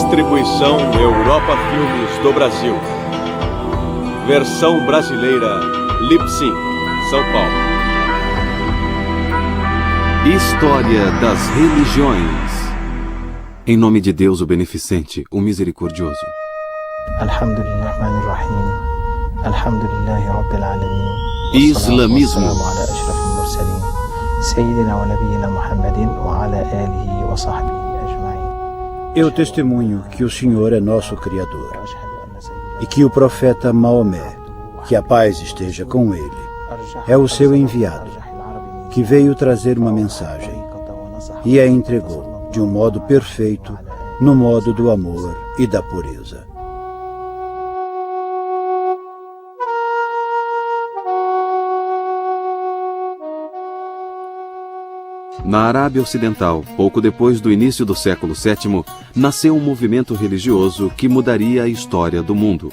Distribuição Europa Filmes do Brasil. Versão brasileira Lipsyn, São Paulo. História das religiões. Em nome de Deus, o Beneficente, o Misericordioso. Islamismo. Eu testemunho que o Senhor é nosso Criador e que o profeta Maomé, que a paz esteja com ele, é o seu enviado, que veio trazer uma mensagem e a entregou de um modo perfeito, no modo do amor e da pureza. Na Arábia Ocidental, pouco depois do início do século VII, nasceu um movimento religioso que mudaria a história do mundo.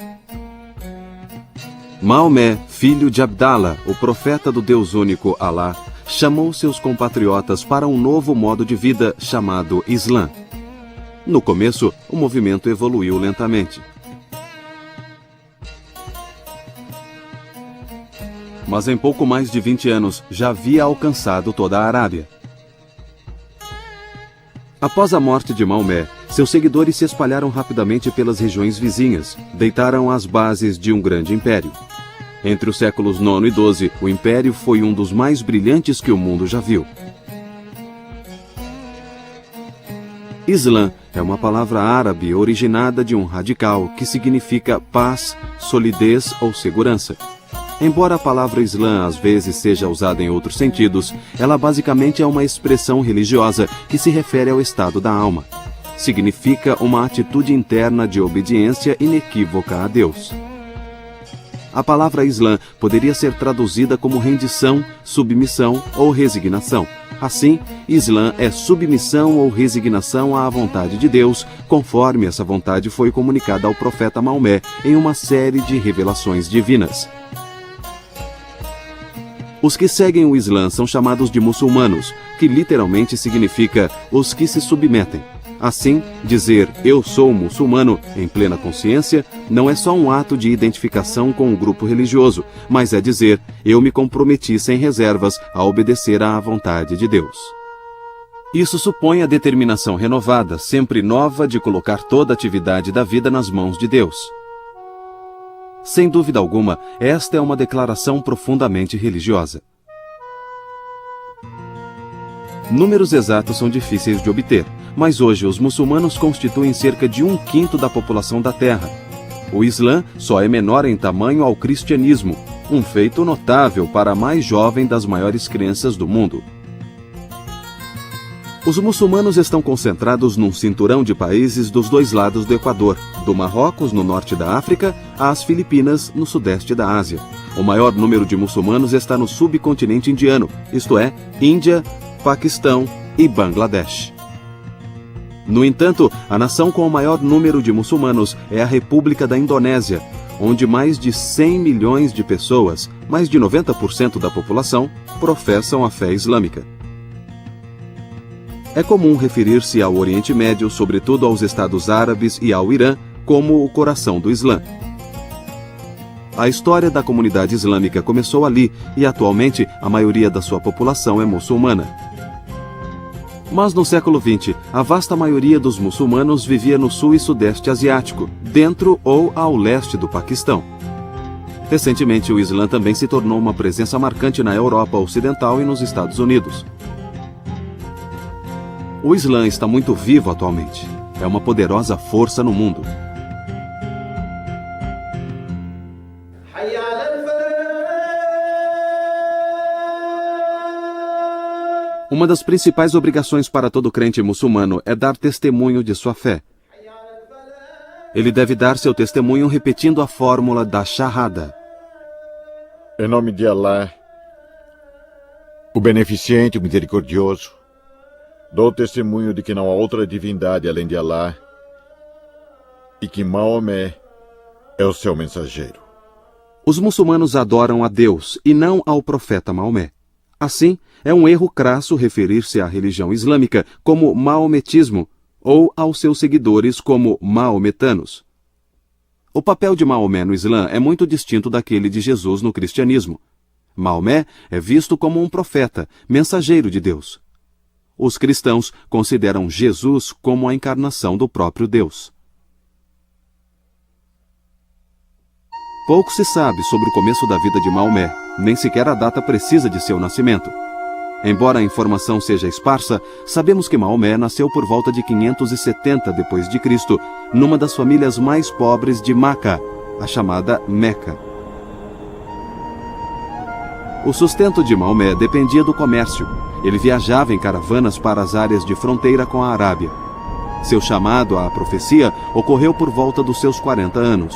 Maomé, filho de Abdallah, o profeta do Deus único Alá, chamou seus compatriotas para um novo modo de vida chamado Islã. No começo, o movimento evoluiu lentamente. Mas em pouco mais de 20 anos já havia alcançado toda a Arábia. Após a morte de Maomé, seus seguidores se espalharam rapidamente pelas regiões vizinhas, deitaram as bases de um grande império. Entre os séculos IX e XII, o império foi um dos mais brilhantes que o mundo já viu. Islã é uma palavra árabe originada de um radical que significa paz, solidez ou segurança. Embora a palavra Islã às vezes seja usada em outros sentidos, ela basicamente é uma expressão religiosa que se refere ao estado da alma. Significa uma atitude interna de obediência inequívoca a Deus. A palavra Islã poderia ser traduzida como rendição, submissão ou resignação. Assim, Islã é submissão ou resignação à vontade de Deus, conforme essa vontade foi comunicada ao profeta Maomé em uma série de revelações divinas. Os que seguem o Islã são chamados de muçulmanos, que literalmente significa os que se submetem. Assim, dizer eu sou muçulmano em plena consciência não é só um ato de identificação com um grupo religioso, mas é dizer eu me comprometi sem reservas a obedecer à vontade de Deus. Isso supõe a determinação renovada, sempre nova, de colocar toda a atividade da vida nas mãos de Deus. Sem dúvida alguma, esta é uma declaração profundamente religiosa. Números exatos são difíceis de obter, mas hoje os muçulmanos constituem cerca de 1/5 da população da Terra. O Islã só é menor em tamanho ao cristianismo, um feito notável para a mais jovem das maiores crenças do mundo. Os muçulmanos estão concentrados num cinturão de países dos dois lados do Equador, do Marrocos, no norte da África, às Filipinas, no sudeste da Ásia. O maior número de muçulmanos está no subcontinente indiano, isto é, Índia, Paquistão e Bangladesh. No entanto, a nação com o maior número de muçulmanos é a República da Indonésia, onde mais de 100 milhões de pessoas, mais de 90% da população, professam a fé islâmica. É comum referir-se ao Oriente Médio, sobretudo aos Estados Árabes e ao Irã, como o coração do Islã. A história da comunidade islâmica começou ali e atualmente a maioria da sua população é muçulmana. Mas no século XX, a vasta maioria dos muçulmanos vivia no sul e sudeste asiático, dentro ou ao leste do Paquistão. Recentemente, o Islã também se tornou uma presença marcante na Europa Ocidental e nos Estados Unidos. O Islã está muito vivo atualmente. É uma poderosa força no mundo. Uma das principais obrigações para todo crente muçulmano é dar testemunho de sua fé. Ele deve dar seu testemunho repetindo a fórmula da Shahada. Em nome de Alá, o Beneficente, o Misericordioso, dou testemunho de que não há outra divindade além de Alá e que Maomé é o seu mensageiro. Os muçulmanos adoram a Deus e não ao profeta Maomé. Assim, é um erro crasso referir-se à religião islâmica como maometismo ou aos seus seguidores como maometanos. O papel de Maomé no Islã é muito distinto daquele de Jesus no cristianismo. Maomé é visto como um profeta, mensageiro de Deus. Os cristãos consideram Jesus como a encarnação do próprio Deus. Pouco se sabe sobre o começo da vida de Maomé, nem sequer a data precisa de seu nascimento. Embora a informação seja esparsa, sabemos que Maomé nasceu por volta de 570 d.C., numa das famílias mais pobres de Maca, a chamada Meca. O sustento de Maomé dependia do comércio. Ele viajava em caravanas para as áreas de fronteira com a Arábia. Seu chamado à profecia ocorreu por volta dos seus 40 anos.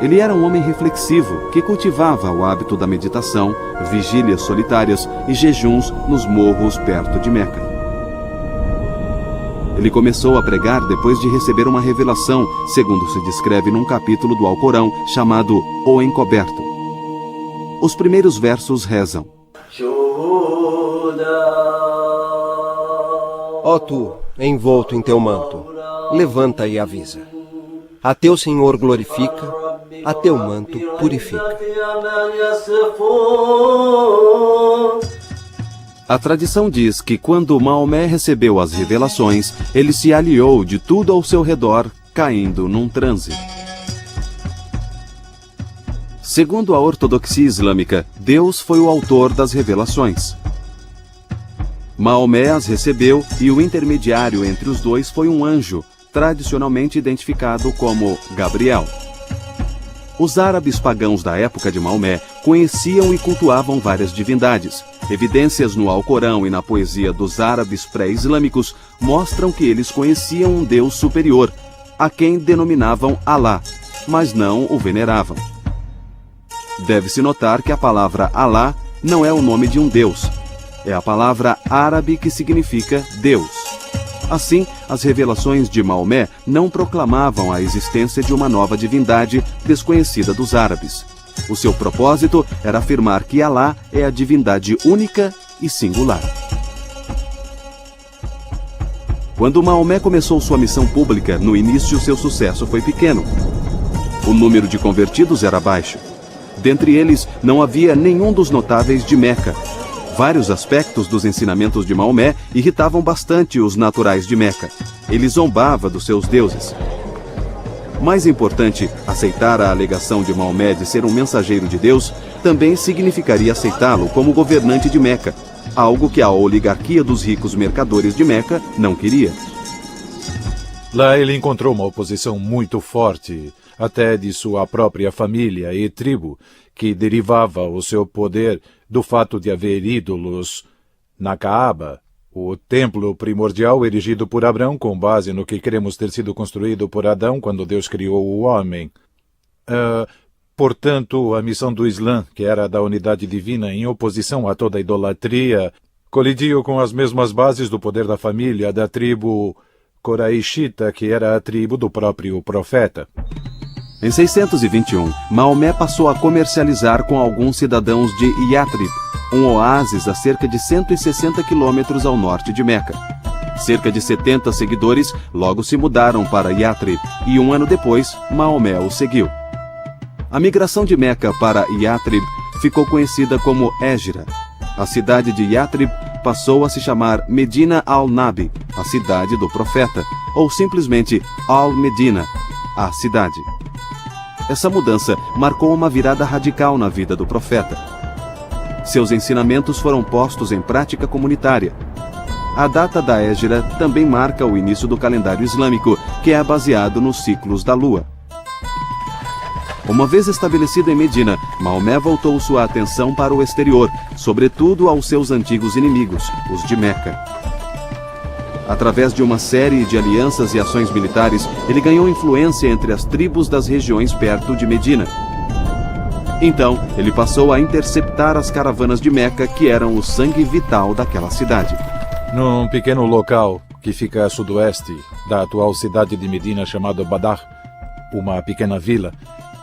Ele era um homem reflexivo que cultivava o hábito da meditação, vigílias solitárias e jejuns nos morros perto de Meca. Ele começou a pregar depois de receber uma revelação, segundo se descreve num capítulo do Alcorão chamado O Encoberto. Os primeiros versos rezam: Ó tu, envolto em teu manto, levanta e avisa. A teu Senhor glorifica, a teu manto purifica. A tradição diz que quando Maomé recebeu as revelações, ele se aliou de tudo ao seu redor, caindo num transe. Segundo a ortodoxia islâmica, Deus foi o autor das revelações. Maomé as recebeu e o intermediário entre os dois foi um anjo, tradicionalmente identificado como Gabriel. Os árabes pagãos da época de Maomé conheciam e cultuavam várias divindades. Evidências no Alcorão e na poesia dos árabes pré-islâmicos mostram que eles conheciam um Deus superior, a quem denominavam Alá, mas não o veneravam. Deve-se notar que a palavra Alá não é o nome de um Deus. É a palavra árabe que significa Deus. Assim, as revelações de Maomé não proclamavam a existência de uma nova divindade desconhecida dos árabes. O seu propósito era afirmar que Alá é a divindade única e singular. Quando Maomé começou sua missão pública, no início seu sucesso foi pequeno. O número de convertidos era baixo. Dentre eles, não havia nenhum dos notáveis de Meca. Vários aspectos dos ensinamentos de Maomé irritavam bastante os naturais de Meca. Ele zombava dos seus deuses. Mais importante, aceitar a alegação de Maomé de ser um mensageiro de Deus também significaria aceitá-lo como governante de Meca, algo que a oligarquia dos ricos mercadores de Meca não queria. Lá ele encontrou uma oposição muito forte, até de sua própria família e tribo, que derivava o seu poder do fato de haver ídolos na Kaaba, o templo primordial erigido por Abraão com base no que cremos ter sido construído por Adão quando Deus criou o homem. Portanto, a missão do Islã, que era a da unidade divina em oposição a toda a idolatria, colidiu com as mesmas bases do poder da família da tribo Coraishita, que era a tribo do próprio profeta. Em 621, Maomé passou a comercializar com alguns cidadãos de Yatrib, um oásis a cerca de 160 quilômetros ao norte de Meca. Cerca de 70 seguidores logo se mudaram para Yatrib e 1 ano depois, Maomé o seguiu. A migração de Meca para Yatrib ficou conhecida como Égira. A cidade de Yatrib passou a se chamar Medina al-Nabi, a cidade do profeta, ou simplesmente Al-Medina, a cidade. Essa mudança marcou uma virada radical na vida do profeta. Seus ensinamentos foram postos em prática comunitária. A data da Égira também marca o início do calendário islâmico, que é baseado nos ciclos da lua. Uma vez estabelecido em Medina, Maomé voltou sua atenção para o exterior, sobretudo aos seus antigos inimigos, os de Meca. Através de uma série de alianças e ações militares, ele ganhou influência entre as tribos das regiões perto de Medina. Então, ele passou a interceptar as caravanas de Meca, que eram o sangue vital daquela cidade. Num pequeno local que fica a sudoeste da atual cidade de Medina, chamado Badar, uma pequena vila,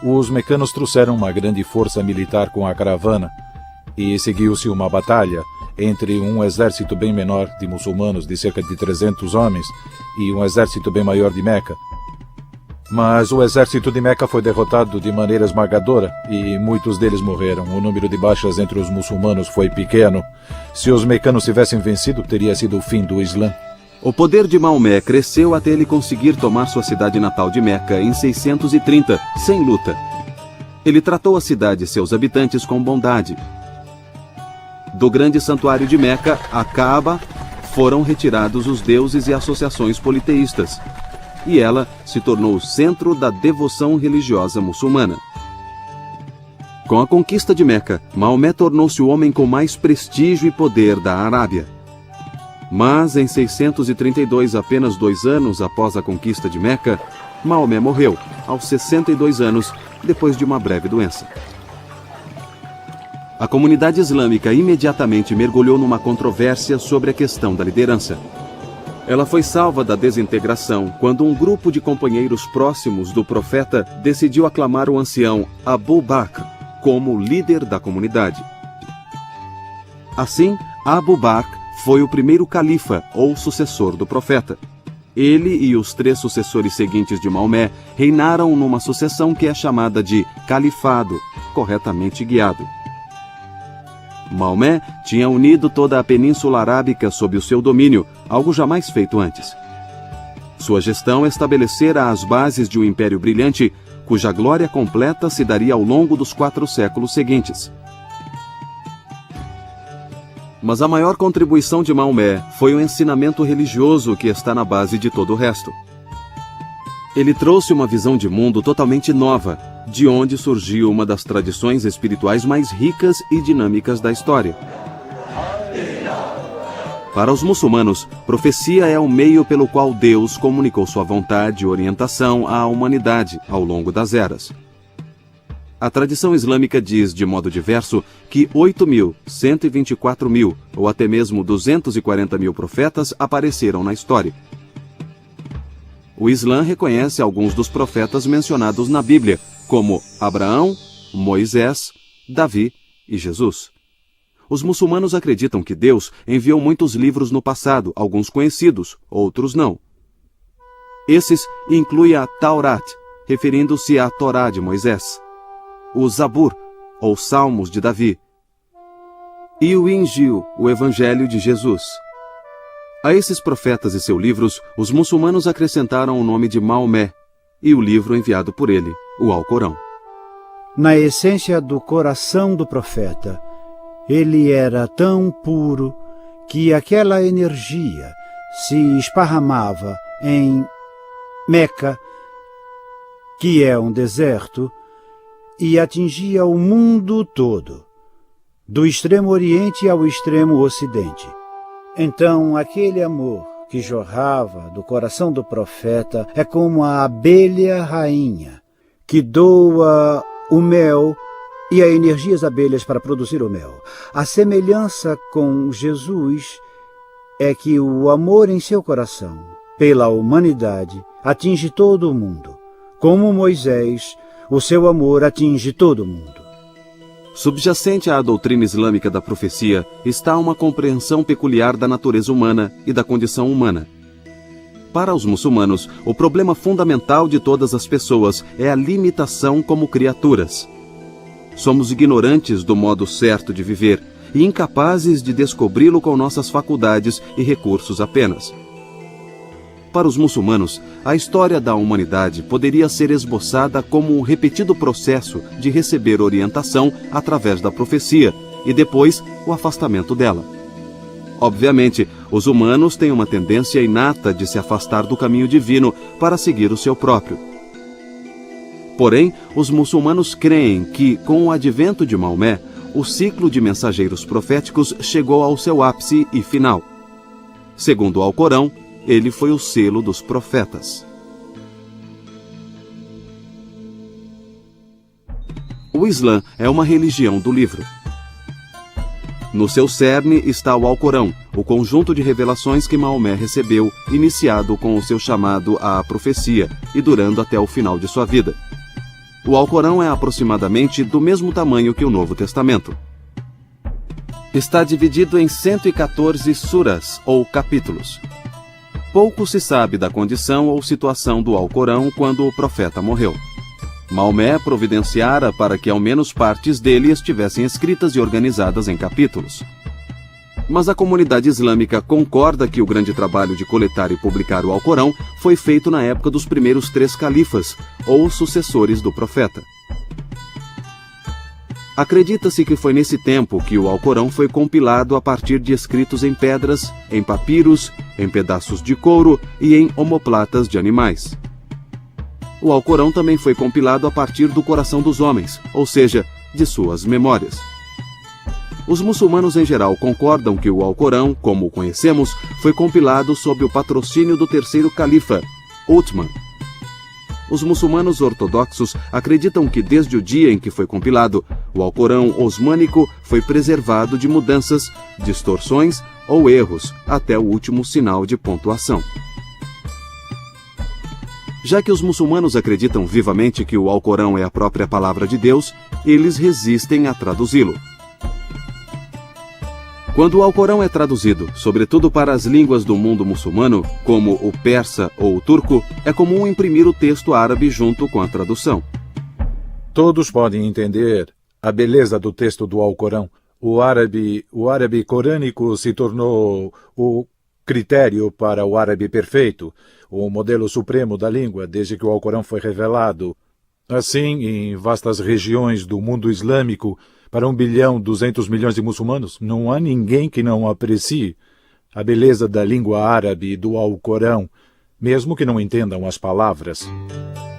os mecanos trouxeram uma grande força militar com a caravana e seguiu-se uma batalha entre um exército bem menor de muçulmanos, de cerca de 300 homens, e um exército bem maior de Meca. Mas o exército de Meca foi derrotado de maneira esmagadora e muitos deles morreram. O número de baixas entre os muçulmanos foi pequeno. Se os mecanos tivessem vencido, teria sido o fim do Islã. O poder de Maomé cresceu até ele conseguir tomar sua cidade natal de Meca em 630, sem luta. Ele tratou a cidade e seus habitantes com bondade. Do grande santuário de Meca, a Kaaba, foram retirados os deuses e associações politeístas, e ela se tornou o centro da devoção religiosa muçulmana. Com a conquista de Meca, Maomé tornou-se o homem com mais prestígio e poder da Arábia. Mas, em 632, apenas 2 anos após a conquista de Meca, Maomé morreu, aos 62 anos, depois de uma breve doença. A comunidade islâmica imediatamente mergulhou numa controvérsia sobre a questão da liderança. Ela foi salva da desintegração quando um grupo de companheiros próximos do profeta decidiu aclamar o ancião Abu Bakr como líder da comunidade. Assim, Abu Bakr foi o primeiro califa ou sucessor do profeta. Ele e os 3 sucessores seguintes de Maomé reinaram numa sucessão que é chamada de califado, corretamente guiado. Maomé tinha unido toda a Península Arábica sob o seu domínio, algo jamais feito antes. Sua gestão estabelecera as bases de um império brilhante, cuja glória completa se daria ao longo dos 4 séculos seguintes. Mas a maior contribuição de Maomé foi o ensinamento religioso que está na base de todo o resto. Ele trouxe uma visão de mundo totalmente nova, de onde surgiu uma das tradições espirituais mais ricas e dinâmicas da história. Para os muçulmanos, profecia é o meio pelo qual Deus comunicou sua vontade e orientação à humanidade ao longo das eras. A tradição islâmica diz, de modo diverso, que 8.000, 124.000 ou até mesmo 240.000 profetas apareceram na história. O Islã reconhece alguns dos profetas mencionados na Bíblia, como Abraão, Moisés, Davi e Jesus. Os muçulmanos acreditam que Deus enviou muitos livros no passado, alguns conhecidos, outros não. Esses incluem a Taurat, referindo-se à Torá de Moisés, o Zabur, ou Salmos de Davi, e o Injil, o Evangelho de Jesus. A esses profetas e seus livros, os muçulmanos acrescentaram o nome de Maomé e o livro enviado por ele, o Alcorão. Na essência do coração do profeta, ele era tão puro que aquela energia se esparramava em Meca, que é um deserto, e atingia o mundo todo, do extremo oriente ao extremo ocidente. Então, aquele amor que jorrava do coração do profeta é como a abelha rainha, que doa o mel e a energia das abelhas para produzir o mel. A semelhança com Jesus é que o amor em seu coração, pela humanidade, atinge todo o mundo. Como Moisés, o seu amor atinge todo o mundo. Subjacente à doutrina islâmica da profecia está uma compreensão peculiar da natureza humana e da condição humana. Para os muçulmanos, o problema fundamental de todas as pessoas é a limitação como criaturas. Somos ignorantes do modo certo de viver e incapazes de descobri-lo com nossas faculdades e recursos apenas. Para os muçulmanos, a história da humanidade poderia ser esboçada como um repetido processo de receber orientação através da profecia e depois o afastamento dela. Obviamente, os humanos têm uma tendência inata de se afastar do caminho divino para seguir o seu próprio. Porém, os muçulmanos creem que, com o advento de Maomé, o ciclo de mensageiros proféticos chegou ao seu ápice e final. Segundo o Alcorão, ele foi o selo dos profetas. O Islã é uma religião do livro. No seu cerne está o Alcorão, o conjunto de revelações que Maomé recebeu, iniciado com o seu chamado à profecia e durando até o final de sua vida. O Alcorão é aproximadamente do mesmo tamanho que o Novo Testamento. Está dividido em 114 suras, ou capítulos. Pouco se sabe da condição ou situação do Alcorão quando o profeta morreu. Maomé providenciara para que ao menos partes dele estivessem escritas e organizadas em capítulos. Mas a comunidade islâmica concorda que o grande trabalho de coletar e publicar o Alcorão foi feito na época dos primeiros 3 califas, ou sucessores do profeta. Acredita-se que foi nesse tempo que o Alcorão foi compilado a partir de escritos em pedras, em papiros, em pedaços de couro e em omoplatas de animais. O Alcorão também foi compilado a partir do coração dos homens, ou seja, de suas memórias. Os muçulmanos em geral concordam que o Alcorão, como o conhecemos, foi compilado sob o patrocínio do terceiro califa, Uthman. Os muçulmanos ortodoxos acreditam que desde o dia em que foi compilado, o Alcorão osmânico foi preservado de mudanças, distorções ou erros até o último sinal de pontuação. Já que os muçulmanos acreditam vivamente que o Alcorão é a própria palavra de Deus, eles resistem a traduzi-lo. Quando o Alcorão é traduzido, sobretudo para as línguas do mundo muçulmano, como o persa ou o turco, é comum imprimir o texto árabe junto com a tradução. Todos podem entender a beleza do texto do Alcorão. O árabe corânico se tornou o critério para o árabe perfeito, o modelo supremo da língua desde que o Alcorão foi revelado. Assim, em vastas regiões do mundo islâmico, para 1.200.000.000 de muçulmanos, não há ninguém que não aprecie a beleza da língua árabe e do Alcorão, mesmo que não entendam as palavras.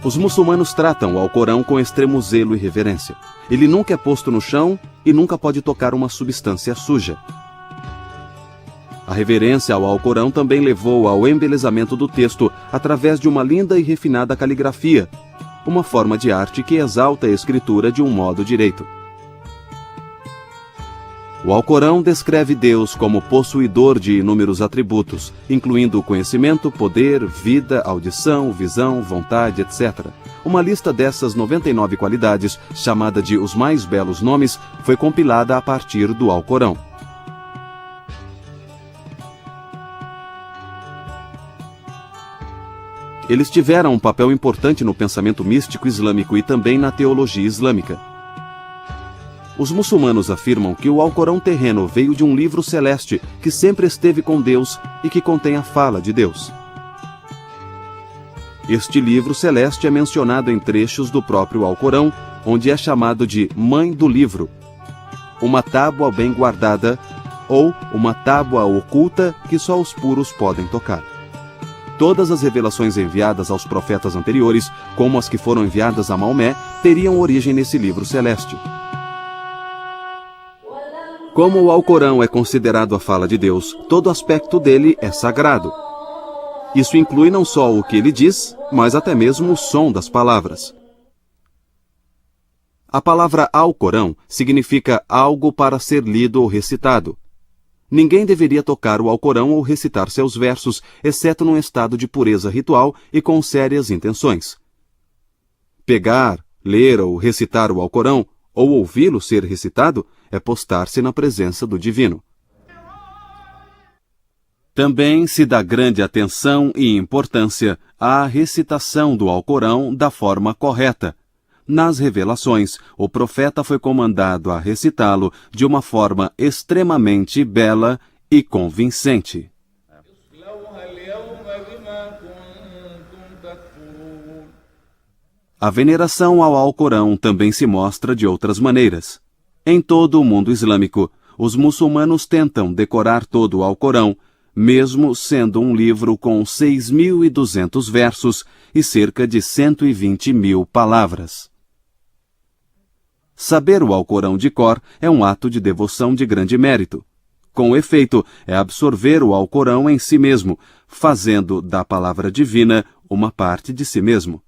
Os muçulmanos tratam o Alcorão com extremo zelo e reverência. Ele nunca é posto no chão e nunca pode tocar uma substância suja. A reverência ao Alcorão também levou ao embelezamento do texto através de uma linda e refinada caligrafia, uma forma de arte que exalta a escritura de um modo direito. O Alcorão descreve Deus como possuidor de inúmeros atributos, incluindo conhecimento, poder, vida, audição, visão, vontade, etc. Uma lista dessas 99 qualidades, chamada de Os Mais Belos Nomes, foi compilada a partir do Alcorão. Eles tiveram um papel importante no pensamento místico islâmico e também na teologia islâmica. Os muçulmanos afirmam que o Alcorão terreno veio de um livro celeste que sempre esteve com Deus e que contém a fala de Deus. Este livro celeste é mencionado em trechos do próprio Alcorão, onde é chamado de Mãe do Livro, uma tábua bem guardada ou uma tábua oculta que só os puros podem tocar. Todas as revelações enviadas aos profetas anteriores, como as que foram enviadas a Maomé, teriam origem nesse livro celeste. Como o Alcorão é considerado a fala de Deus, todo aspecto dele é sagrado. Isso inclui não só o que ele diz, mas até mesmo o som das palavras. A palavra Alcorão significa algo para ser lido ou recitado. Ninguém deveria tocar o Alcorão ou recitar seus versos, exceto num estado de pureza ritual e com sérias intenções. Pegar, ler ou recitar o Alcorão, ou ouvi-lo ser recitado, é postar-se na presença do divino. Também se dá grande atenção e importância à recitação do Alcorão da forma correta. Nas revelações, o profeta foi comandado a recitá-lo de uma forma extremamente bela e convincente. A veneração ao Alcorão também se mostra de outras maneiras. Em todo o mundo islâmico, os muçulmanos tentam decorar todo o Alcorão, mesmo sendo um livro com 6.200 versos e cerca de 120.000 palavras. Saber o Alcorão de cor é um ato de devoção de grande mérito. Com efeito, é absorver o Alcorão em si mesmo, fazendo da palavra divina uma parte de si mesmo.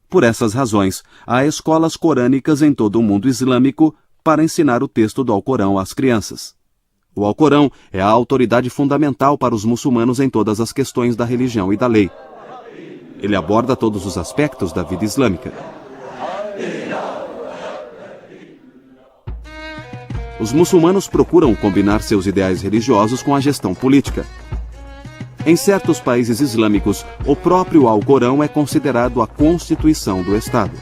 Por essas razões, há escolas corânicas em todo o mundo islâmico para ensinar o texto do Alcorão às crianças. O Alcorão é a autoridade fundamental para os muçulmanos em todas as questões da religião e da lei. Ele aborda todos os aspectos da vida islâmica. os muçulmanos procuram combinar seus ideais religiosos com a gestão política. Em certos países islâmicos, o próprio Alcorão é considerado a constituição do Estado.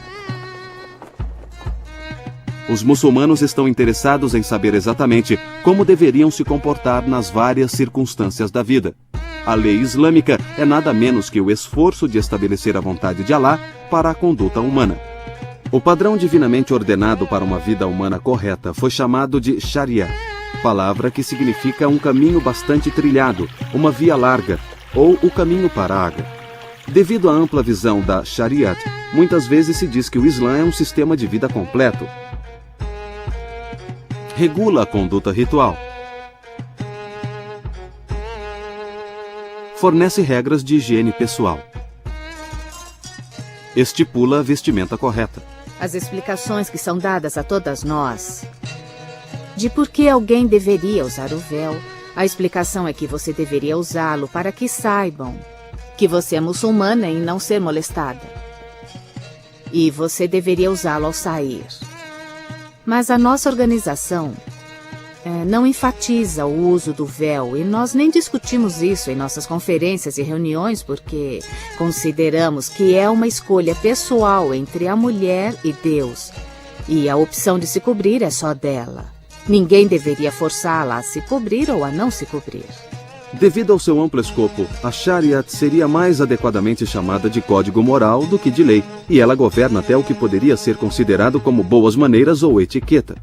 Os muçulmanos estão interessados em saber exatamente como deveriam se comportar nas várias circunstâncias da vida. A lei islâmica é nada menos que o esforço de estabelecer a vontade de Alá para a conduta humana. O padrão divinamente ordenado para uma vida humana correta foi chamado de Sharia, palavra que significa um caminho bastante trilhado, uma via larga, ou o caminho para a água. Devido à ampla visão da Shariat, muitas vezes se diz que o Islã é um sistema de vida completo. Regula a conduta ritual. Fornece regras de higiene pessoal. Estipula a vestimenta correta. As explicações que são dadas a todas nós de por que alguém deveria usar o véu, a explicação é que você deveria usá-lo para que saibam que você é muçulmana e não ser molestada. E você deveria usá-lo ao sair. Mas a nossa organização não enfatiza o uso do véu e nós nem discutimos isso em nossas conferências e reuniões porque consideramos que é uma escolha pessoal entre a mulher e Deus e a opção de se cobrir é só dela. Ninguém deveria forçá-la a se cobrir ou a não se cobrir. Devido ao seu amplo escopo, a Shariat seria mais adequadamente chamada de código moral do que de lei, e ela governa até o que poderia ser considerado como boas maneiras ou etiqueta.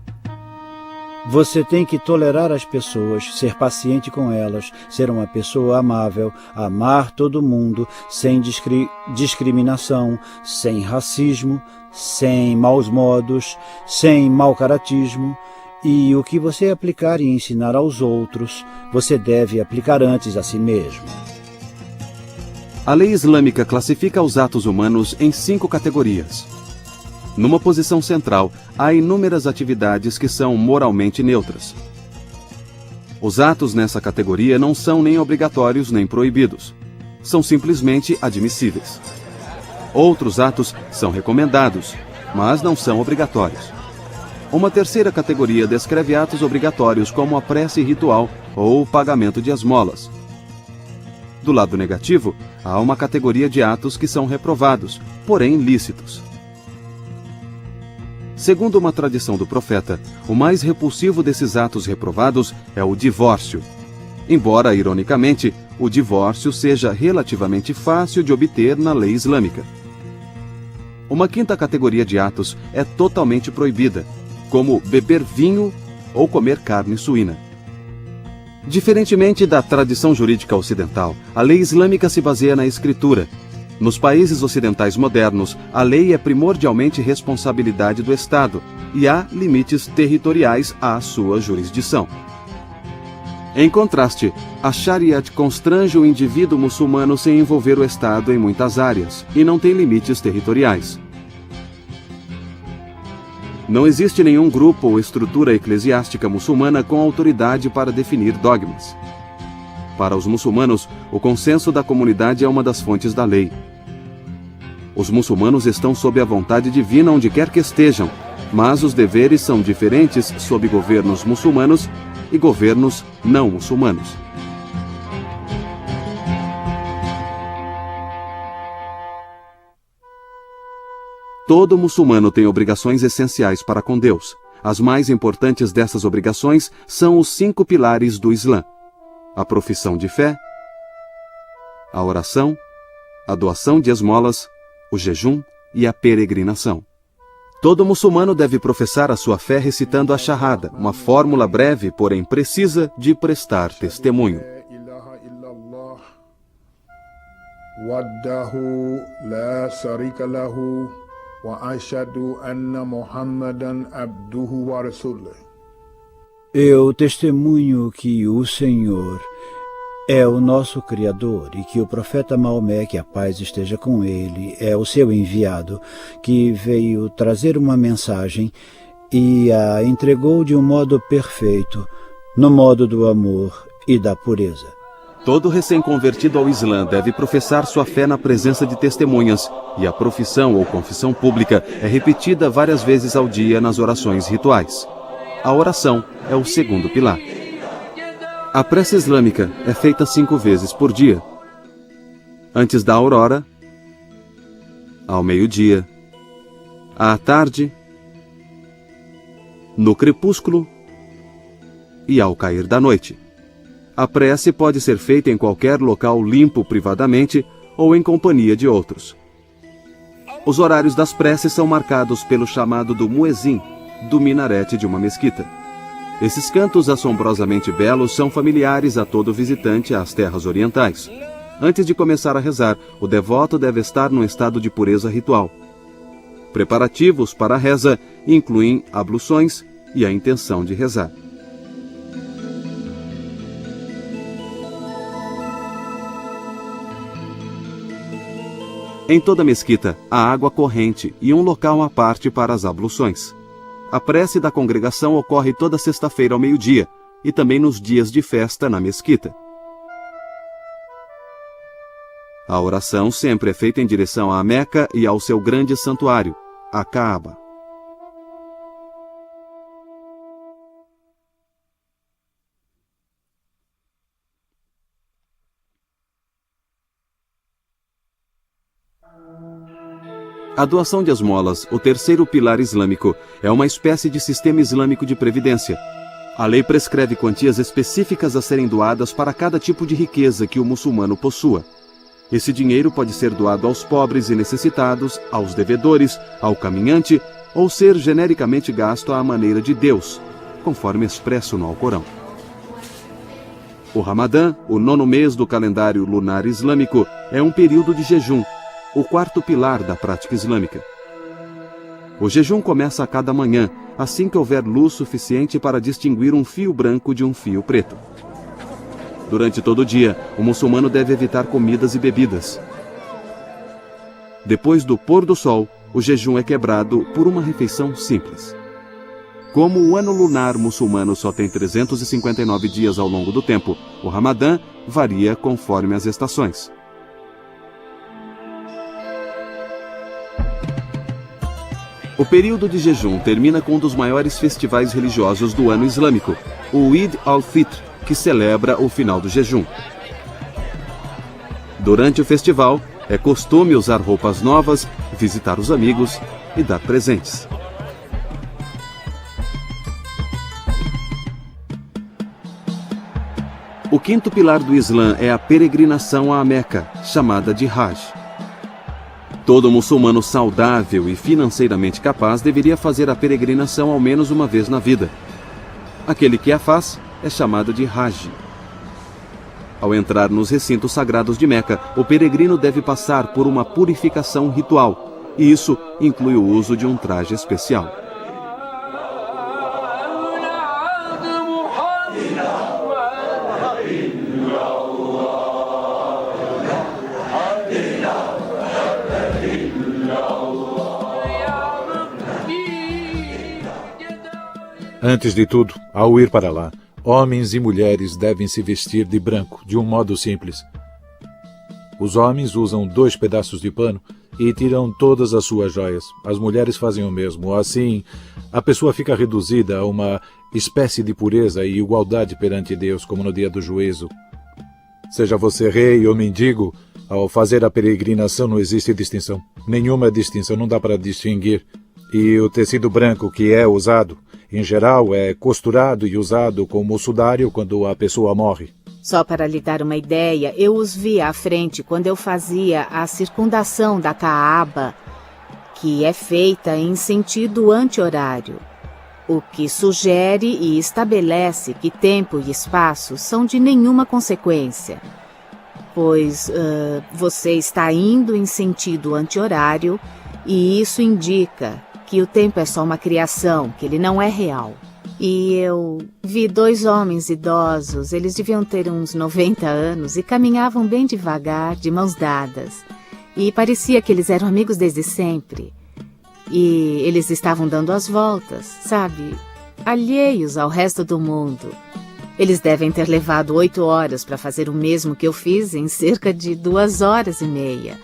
Você tem que tolerar as pessoas, ser paciente com elas, ser uma pessoa amável, amar todo mundo, sem discriminação, sem racismo, sem maus modos, sem mau caratismo. E o que você aplicar e ensinar aos outros, você deve aplicar antes a si mesmo. A lei islâmica classifica os atos humanos em 5 categorias. Numa posição central, há inúmeras atividades que são moralmente neutras. Os atos nessa categoria não são nem obrigatórios nem proibidos. São simplesmente admissíveis. Outros atos são recomendados, mas não são obrigatórios. Uma terceira categoria descreve atos obrigatórios como a prece ritual ou o pagamento de esmolas. Do lado negativo, há uma categoria de atos que são reprovados, porém lícitos. Segundo uma tradição do profeta, o mais repulsivo desses atos reprovados é o divórcio. Embora, ironicamente, o divórcio seja relativamente fácil de obter na lei islâmica. Uma quinta categoria de atos é totalmente proibida, como beber vinho ou comer carne suína. Diferentemente da tradição jurídica ocidental, a lei islâmica se baseia na escritura. Nos países ocidentais modernos, a lei é primordialmente responsabilidade do Estado e há limites territoriais à sua jurisdição. Em contraste, a Shariat constrange o indivíduo muçulmano sem envolver o Estado em muitas áreas e não tem limites territoriais. Não existe nenhum grupo ou estrutura eclesiástica muçulmana com autoridade para definir dogmas. Para os muçulmanos, o consenso da comunidade é uma das fontes da lei. Os muçulmanos estão sob a vontade divina onde quer que estejam, mas os deveres são diferentes sob governos muçulmanos e governos não muçulmanos. Todo muçulmano tem obrigações essenciais para com Deus. As mais importantes dessas obrigações são os 5 pilares do Islã: a profissão de fé, a oração, a doação de esmolas, o jejum e a peregrinação. Todo muçulmano deve professar a sua fé recitando a Shahada, uma fórmula breve, porém precisa, de prestar testemunho. Wahdahu la sharika lahu wa ashhadu anna Muhammadan abduhu wa rasuluh. Eu testemunho que o Senhor é o nosso Criador e que o profeta Maomé, que a paz esteja com ele, é o seu enviado, que veio trazer uma mensagem e a entregou de um modo perfeito, no modo do amor e da pureza. Todo recém-convertido ao Islã deve professar sua fé na presença de testemunhas, e a profissão ou confissão pública é repetida várias vezes ao dia nas orações rituais. A oração é o segundo pilar. A prece islâmica é feita 5 vezes por dia. Antes da aurora, ao meio-dia, à tarde, no crepúsculo e ao cair da noite. A prece pode ser feita em qualquer local limpo privadamente ou em companhia de outros. Os horários das preces são marcados pelo chamado do muezim, do minarete de uma mesquita. Esses cantos assombrosamente belos são familiares a todo visitante às terras orientais. Antes de começar a rezar, o devoto deve estar num estado de pureza ritual. Preparativos para a reza incluem abluções e a intenção de rezar. Em toda mesquita, há água corrente e um local à parte para as abluções. A prece da congregação ocorre toda sexta-feira ao meio-dia e também nos dias de festa na mesquita. A oração sempre é feita em direção à Meca e ao seu grande santuário, a Kaaba. A doação de esmolas, o terceiro pilar islâmico, é uma espécie de sistema islâmico de previdência. A lei prescreve quantias específicas a serem doadas para cada tipo de riqueza que o muçulmano possua. Esse dinheiro pode ser doado aos pobres e necessitados, aos devedores, ao caminhante, ou ser genericamente gasto à maneira de Deus, conforme expresso no Alcorão. O Ramadã, o 9º mês do calendário lunar islâmico, é um período de jejum, o quarto pilar da prática islâmica. O jejum começa a cada manhã, assim que houver luz suficiente para distinguir um fio branco de um fio preto. Durante todo o dia, o muçulmano deve evitar comidas e bebidas. Depois do pôr do sol, o jejum é quebrado por uma refeição simples. Como o ano lunar muçulmano só tem 359 dias ao longo do tempo, o Ramadã varia conforme as estações. O período de jejum termina com um dos maiores festivais religiosos do ano islâmico, o Eid al-Fitr, que celebra o final do jejum. Durante o festival, é costume usar roupas novas, visitar os amigos e dar presentes. O quinto pilar do Islã é a peregrinação à Meca, chamada de Hajj. Todo muçulmano saudável e financeiramente capaz deveria fazer a peregrinação ao menos uma vez na vida. Aquele que a faz é chamado de Haji. Ao entrar nos recintos sagrados de Meca, o peregrino deve passar por uma purificação ritual, e isso inclui o uso de um traje especial. Antes de tudo, ao ir para lá, homens e mulheres devem se vestir de branco, de um modo simples. Os homens usam 2 pedaços de pano e tiram todas as suas joias. As mulheres fazem o mesmo. Assim, a pessoa fica reduzida a uma espécie de pureza e igualdade perante Deus, como no dia do juízo. Seja você rei ou mendigo, ao fazer a peregrinação não existe distinção. Nenhuma distinção, não dá para distinguir. E o tecido branco que é usado, em geral, é costurado e usado como sudário quando a pessoa morre. Só para lhe dar uma ideia, eu os vi à frente quando eu fazia a circundação da Kaaba, que é feita em sentido anti-horário, o que sugere e estabelece que tempo e espaço são de nenhuma consequência, pois você está indo em sentido anti-horário e isso indica que o tempo é só uma criação, que ele não é real. E eu vi 2 homens idosos, eles deviam ter uns 90 anos e caminhavam bem devagar, de mãos dadas. E parecia que eles eram amigos desde sempre. E eles estavam dando as voltas, sabe? Alheios ao resto do mundo. Eles devem ter levado 8 horas para fazer o mesmo que eu fiz em cerca de 2 horas e meia.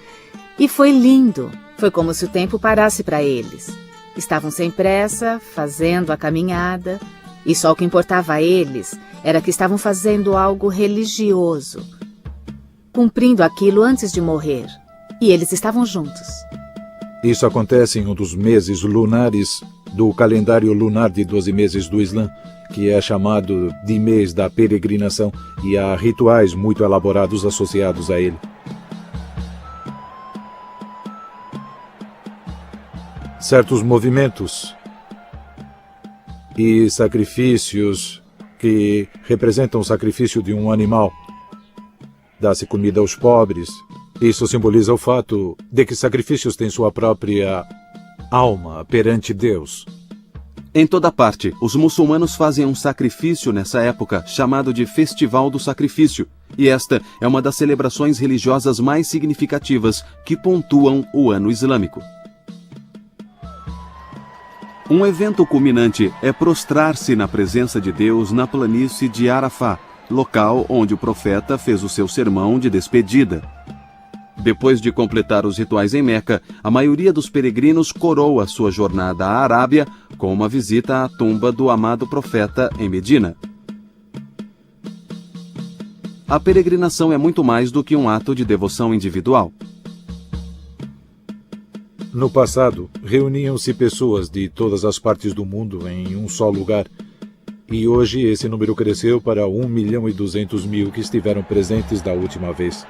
E foi lindo. Foi como se o tempo parasse para eles. Estavam sem pressa, fazendo a caminhada, E só o que importava a eles era que estavam fazendo algo religioso, cumprindo aquilo antes de morrer. E eles estavam juntos. Isso acontece em um dos meses lunares do calendário lunar de 12 meses do Islã, que é chamado de mês da peregrinação, e há rituais muito elaborados associados a ele. Certos movimentos e sacrifícios que representam o sacrifício de um animal. Dá-se comida aos pobres. Isso simboliza o fato de que sacrifícios têm sua própria alma perante Deus. Em toda parte, os muçulmanos fazem um sacrifício nessa época, chamado de Festival do Sacrifício, e esta é uma das celebrações religiosas mais significativas que pontuam o ano islâmico. Um evento culminante é prostrar-se na presença de Deus na planície de Arafá, local onde o profeta fez o seu sermão de despedida. Depois de completar os rituais em Meca, a maioria dos peregrinos coroa sua jornada à Arábia com uma visita à tumba do amado profeta em Medina. A peregrinação é muito mais do que um ato de devoção individual. No passado, reuniam-se pessoas de todas as partes do mundo em um só lugar, e hoje esse número cresceu para 1.200.000 que estiveram presentes da última vez.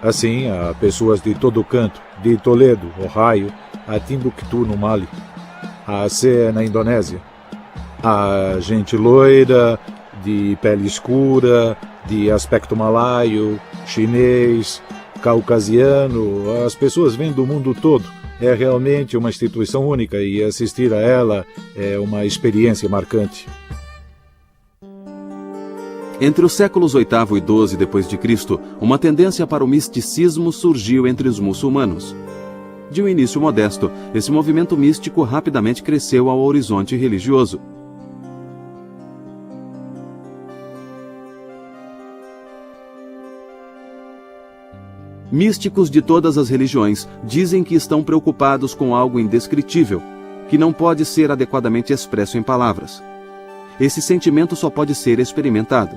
Assim, há pessoas de todo canto, de Toledo, Ohio, a Timbuktu, no Mali, a Aceh, na Indonésia. Há gente loira, de pele escura, de aspecto malaio, chinês, caucasiano. As pessoas vêm do mundo todo. É realmente uma instituição única e assistir a ela é uma experiência marcante. Entre os séculos VIII e XII d.C., uma tendência para o misticismo surgiu entre os muçulmanos. De um início modesto, esse movimento místico rapidamente cresceu ao horizonte religioso. Místicos de todas as religiões dizem que estão preocupados com algo indescritível, que não pode ser adequadamente expresso em palavras. Esse sentimento só pode ser experimentado.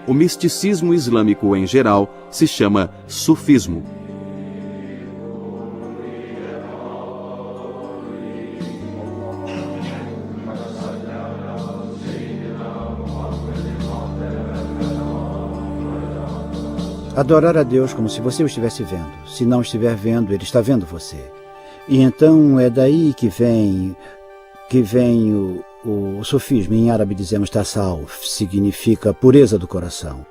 O misticismo islâmico, em geral, se chama sufismo. Adorar a Deus como se você o estivesse vendo. Se não estiver vendo, Ele está vendo você. E então é daí que vem o sufismo. Em árabe dizemos tasawuf, significa pureza do coração.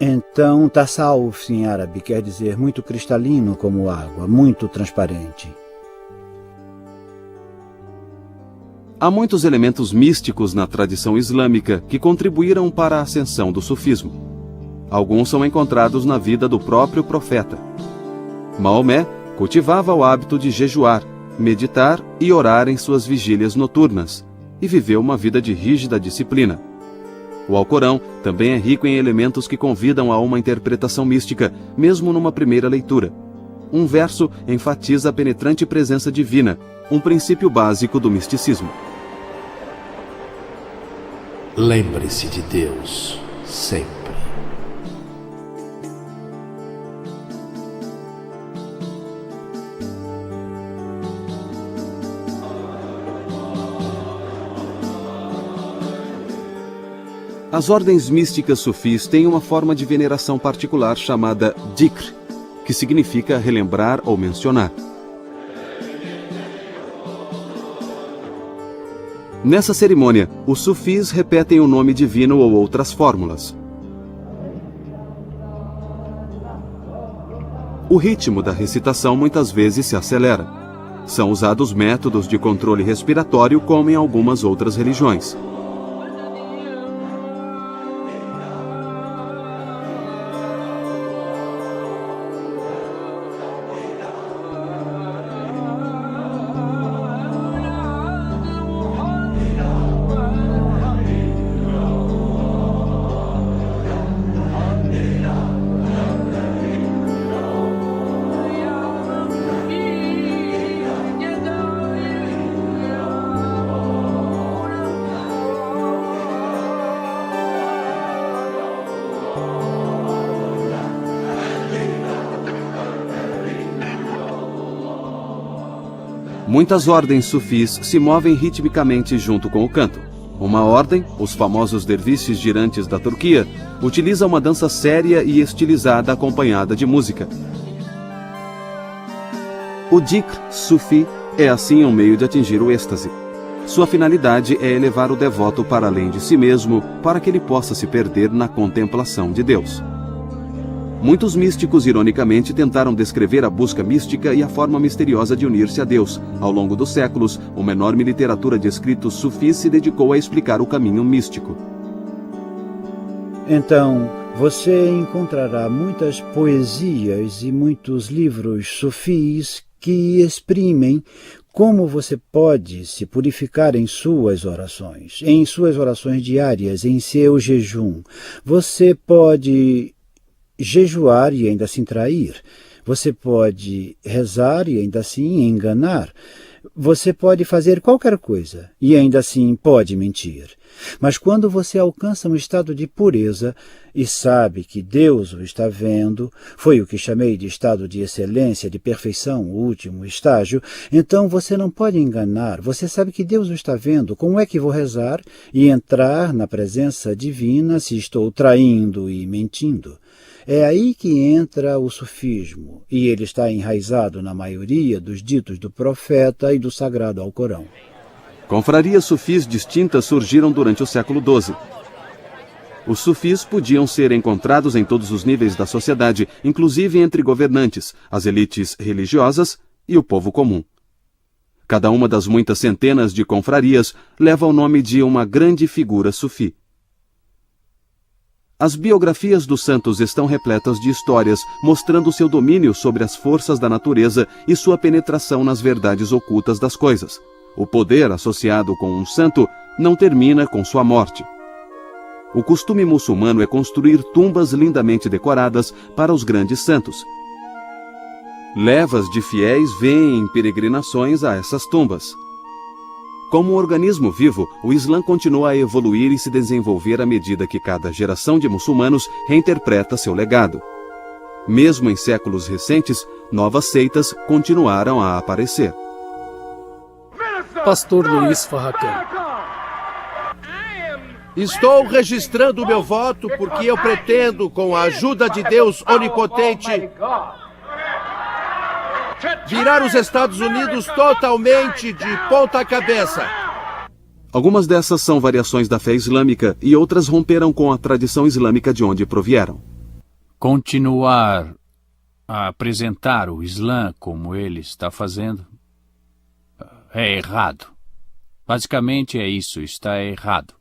Então tasawuf em árabe quer dizer muito cristalino como água, muito transparente. Há muitos elementos místicos na tradição islâmica que contribuíram para a ascensão do sufismo. Alguns são encontrados na vida do próprio profeta. Maomé cultivava o hábito de jejuar, meditar e orar em suas vigílias noturnas, e viveu uma vida de rígida disciplina. O Alcorão também é rico em elementos que convidam a uma interpretação mística, mesmo numa primeira leitura. Um verso enfatiza a penetrante presença divina, um princípio básico do misticismo. Lembre-se de Deus sempre. As ordens místicas sufis têm uma forma de veneração particular chamada dhikr, que significa relembrar ou mencionar. Nessa cerimônia, os sufis repetem o nome divino ou outras fórmulas. O ritmo da recitação muitas vezes se acelera. São usados métodos de controle respiratório como em algumas outras religiões. Muitas ordens sufis se movem ritmicamente junto com o canto. Uma ordem, os famosos derviches girantes da Turquia, utiliza uma dança séria e estilizada acompanhada de música. O dhikr sufi é assim um meio de atingir o êxtase. Sua finalidade é elevar o devoto para além de si mesmo, para que ele possa se perder na contemplação de Deus. Muitos místicos, ironicamente, tentaram descrever a busca mística e a forma misteriosa de unir-se a Deus. Ao longo dos séculos, uma enorme literatura de escritos sufis se dedicou a explicar o caminho místico. Então, você encontrará muitas poesias e muitos livros sufis que exprimem como você pode se purificar em suas orações diárias, em seu jejum. Você pode jejuar e ainda assim trair. Você pode rezar e ainda assim enganar. Você pode fazer qualquer coisa e ainda assim pode mentir. Mas quando você alcança um estado de pureza e sabe que Deus o está vendo, foi o que chamei de estado de excelência, de perfeição, o último estágio, então você não pode enganar. Você sabe que Deus o está vendo. Como é que vou rezar e entrar na presença divina se estou traindo e mentindo? É aí que entra o sufismo, e ele está enraizado na maioria dos ditos do profeta e do sagrado Alcorão. Confrarias sufis distintas surgiram durante o século XII. Os sufis podiam ser encontrados em todos os níveis da sociedade, inclusive entre governantes, as elites religiosas e o povo comum. Cada uma das muitas centenas de confrarias leva o nome de uma grande figura sufi. As biografias dos santos estão repletas de histórias, mostrando seu domínio sobre as forças da natureza e sua penetração nas verdades ocultas das coisas. O poder associado com um santo não termina com sua morte. O costume muçulmano é construir tumbas lindamente decoradas para os grandes santos. Levas de fiéis vêm em peregrinações a essas tumbas. Como um organismo vivo, o Islã continua a evoluir e se desenvolver à medida que cada geração de muçulmanos reinterpreta seu legado. Mesmo em séculos recentes, novas seitas continuaram a aparecer. Pastor Luiz Farrakhan. Estou registrando o meu voto porque eu pretendo, com a ajuda de Deus Onipotente, virar os Estados Unidos totalmente de ponta cabeça. Algumas dessas são variações da fé islâmica e outras romperam com a tradição islâmica de onde provieram. Continuar a apresentar o Islã como ele está fazendo é errado. Basicamente é isso, está errado.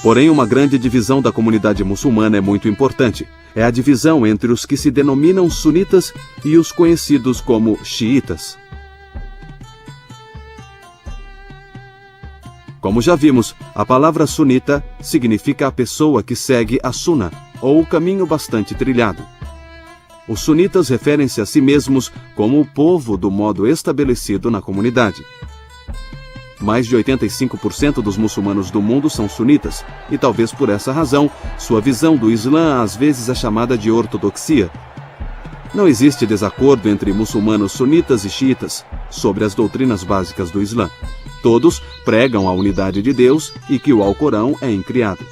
Porém, uma grande divisão da comunidade muçulmana é muito importante. É a divisão entre os que se denominam sunitas e os conhecidos como xiitas. Como já vimos, a palavra sunita significa a pessoa que segue a Sunna, ou o caminho bastante trilhado. Os sunitas referem-se a si mesmos como o povo do modo estabelecido na comunidade. Mais de 85% dos muçulmanos do mundo são sunitas, e talvez por essa razão, sua visão do Islã às vezes é chamada de ortodoxia. Não existe desacordo entre muçulmanos sunitas e xiitas sobre as doutrinas básicas do Islã. Todos pregam a unidade de Deus e que o Alcorão é incriado.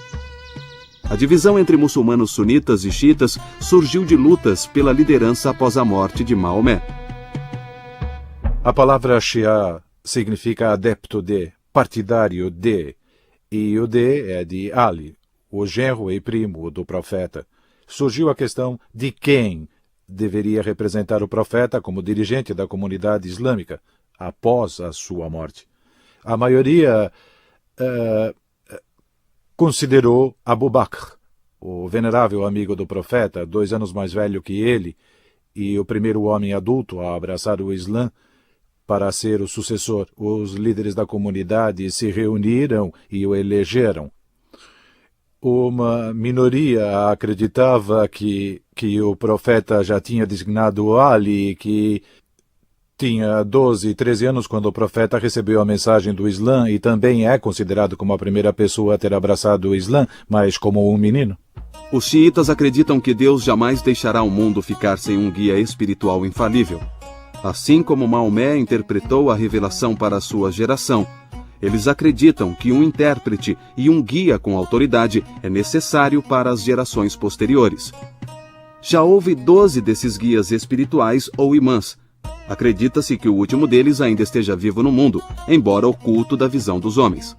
A divisão entre muçulmanos sunitas e xiitas surgiu de lutas pela liderança após a morte de Maomé. A palavra Shia significa adepto de, partidário de, e o de é de Ali, o genro e primo do profeta. Surgiu a questão de quem deveria representar o profeta como dirigente da comunidade islâmica após a sua morte. A maioria considerou Abu Bakr, o venerável amigo do profeta, 2 anos mais velho que ele, e o primeiro homem adulto a abraçar o Islã, para ser o sucessor. Os líderes da comunidade se reuniram e o elegeram. Uma minoria acreditava que o profeta já tinha designado Ali, que tinha 12, 13 anos quando o profeta recebeu a mensagem do Islã e também é considerado como a primeira pessoa a ter abraçado o Islã, mas como um menino. Os xiitas acreditam que Deus jamais deixará o mundo ficar sem um guia espiritual infalível. Assim como Maomé interpretou a revelação para a sua geração, eles acreditam que um intérprete e um guia com autoridade é necessário para as gerações posteriores. Já houve 12 desses guias espirituais ou imãs. Acredita-se que o último deles ainda esteja vivo no mundo, embora oculto da visão dos homens.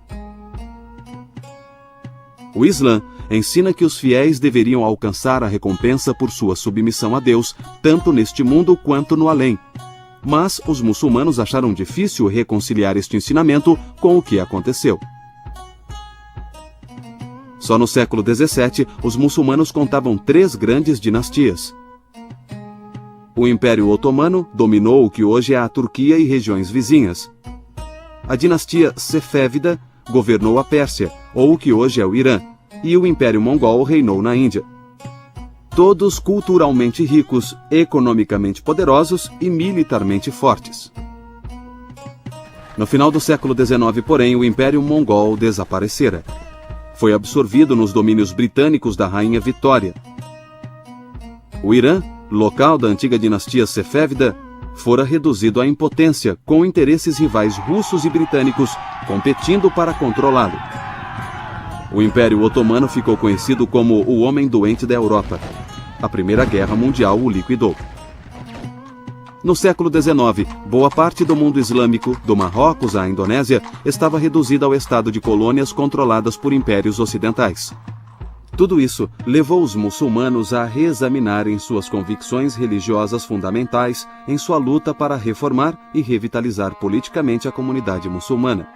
O Islã ensina que os fiéis deveriam alcançar a recompensa por sua submissão a Deus, tanto neste mundo quanto no além. Mas os muçulmanos acharam difícil reconciliar este ensinamento com o que aconteceu. Só no século XVII, os muçulmanos contavam 3 grandes dinastias. O Império Otomano dominou o que hoje é a Turquia e regiões vizinhas. A dinastia Sefévida governou a Pérsia, ou o que hoje é o Irã, e o Império Mongol reinou na Índia. Todos culturalmente ricos, economicamente poderosos e militarmente fortes. No final do século XIX, porém, o Império Mongol desaparecera. Foi absorvido nos domínios britânicos da Rainha Vitória. O Irã, local da antiga dinastia Sefévida, fora reduzido à impotência, com interesses rivais russos e britânicos competindo para controlá-lo. O Império Otomano ficou conhecido como o Homem Doente da Europa. A Primeira Guerra Mundial o liquidou. No século XIX, boa parte do mundo islâmico, do Marrocos à Indonésia, estava reduzida ao estado de colônias controladas por impérios ocidentais. Tudo isso levou os muçulmanos a reexaminarem suas convicções religiosas fundamentais em sua luta para reformar e revitalizar politicamente a comunidade muçulmana.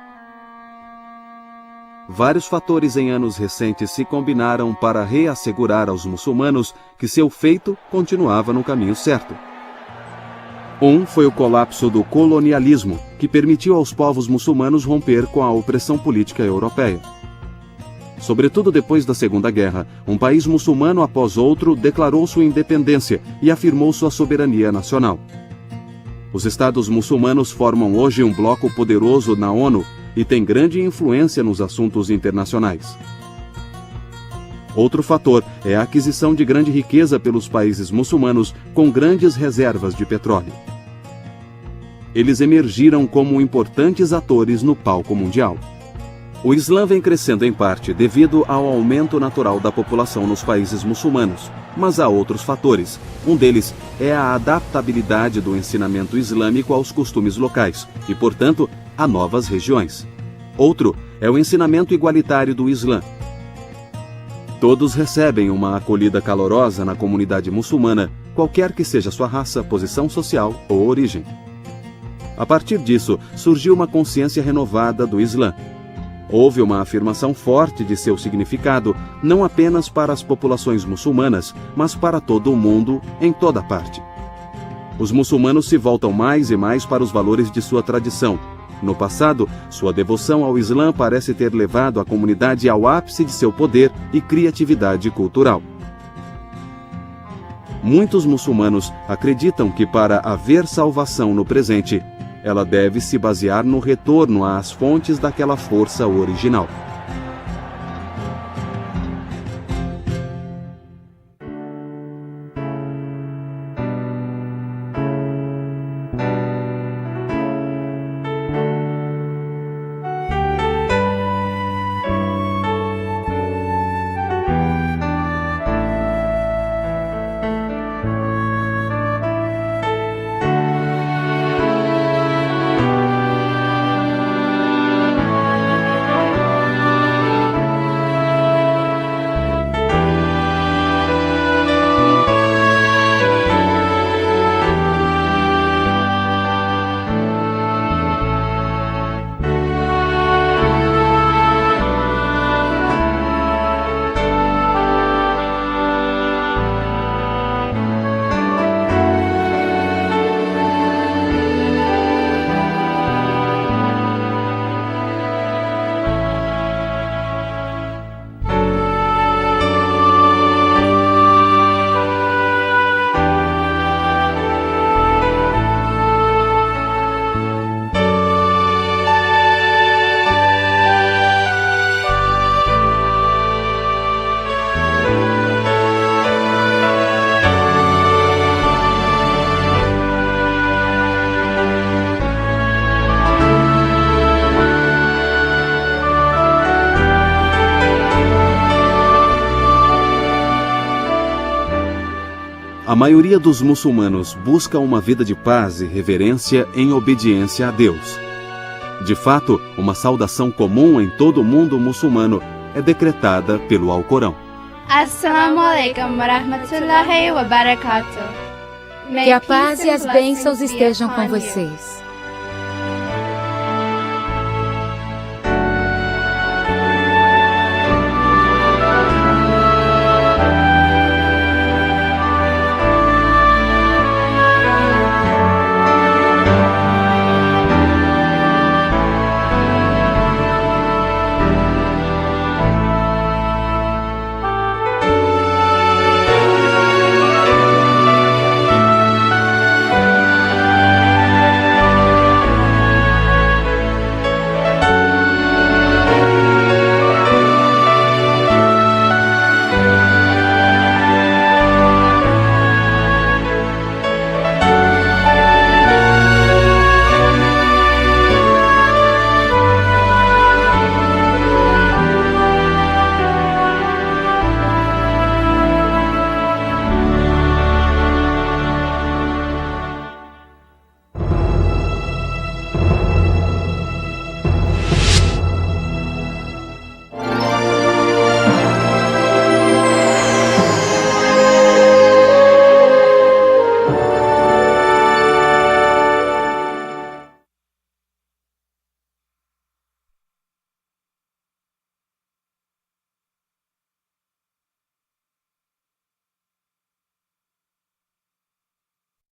Vários fatores em anos recentes se combinaram para reassegurar aos muçulmanos que seu feito continuava no caminho certo. Um foi o colapso do colonialismo, que permitiu aos povos muçulmanos romper com a opressão política europeia. Sobretudo depois da Segunda Guerra, um país muçulmano após outro declarou sua independência e afirmou sua soberania nacional. Os Estados muçulmanos formam hoje um bloco poderoso na ONU e têm grande influência nos assuntos internacionais. Outro fator é a aquisição de grande riqueza pelos países muçulmanos com grandes reservas de petróleo. Eles emergiram como importantes atores no palco mundial. O Islã vem crescendo em parte devido ao aumento natural da população nos países muçulmanos, mas há outros fatores. Um deles é a adaptabilidade do ensinamento islâmico aos costumes locais e, portanto, a novas regiões. Outro é o ensinamento igualitário do Islã. Todos recebem uma acolhida calorosa na comunidade muçulmana, qualquer que seja sua raça, posição social ou origem. A partir disso, surgiu uma consciência renovada do Islã. Houve uma afirmação forte de seu significado, não apenas para as populações muçulmanas, mas para todo o mundo, em toda parte. Os muçulmanos se voltam mais e mais para os valores de sua tradição. No passado, sua devoção ao Islã parece ter levado a comunidade ao ápice de seu poder e criatividade cultural. Muitos muçulmanos acreditam que para haver salvação no presente, ela deve se basear no retorno às fontes daquela força original. A maioria dos muçulmanos busca uma vida de paz e reverência em obediência a Deus. De fato, uma saudação comum em todo o mundo muçulmano é decretada pelo Alcorão. Assalamu alaikum wa rahmatullahi wa barakatuh. Que a paz e as bênçãos estejam com vocês.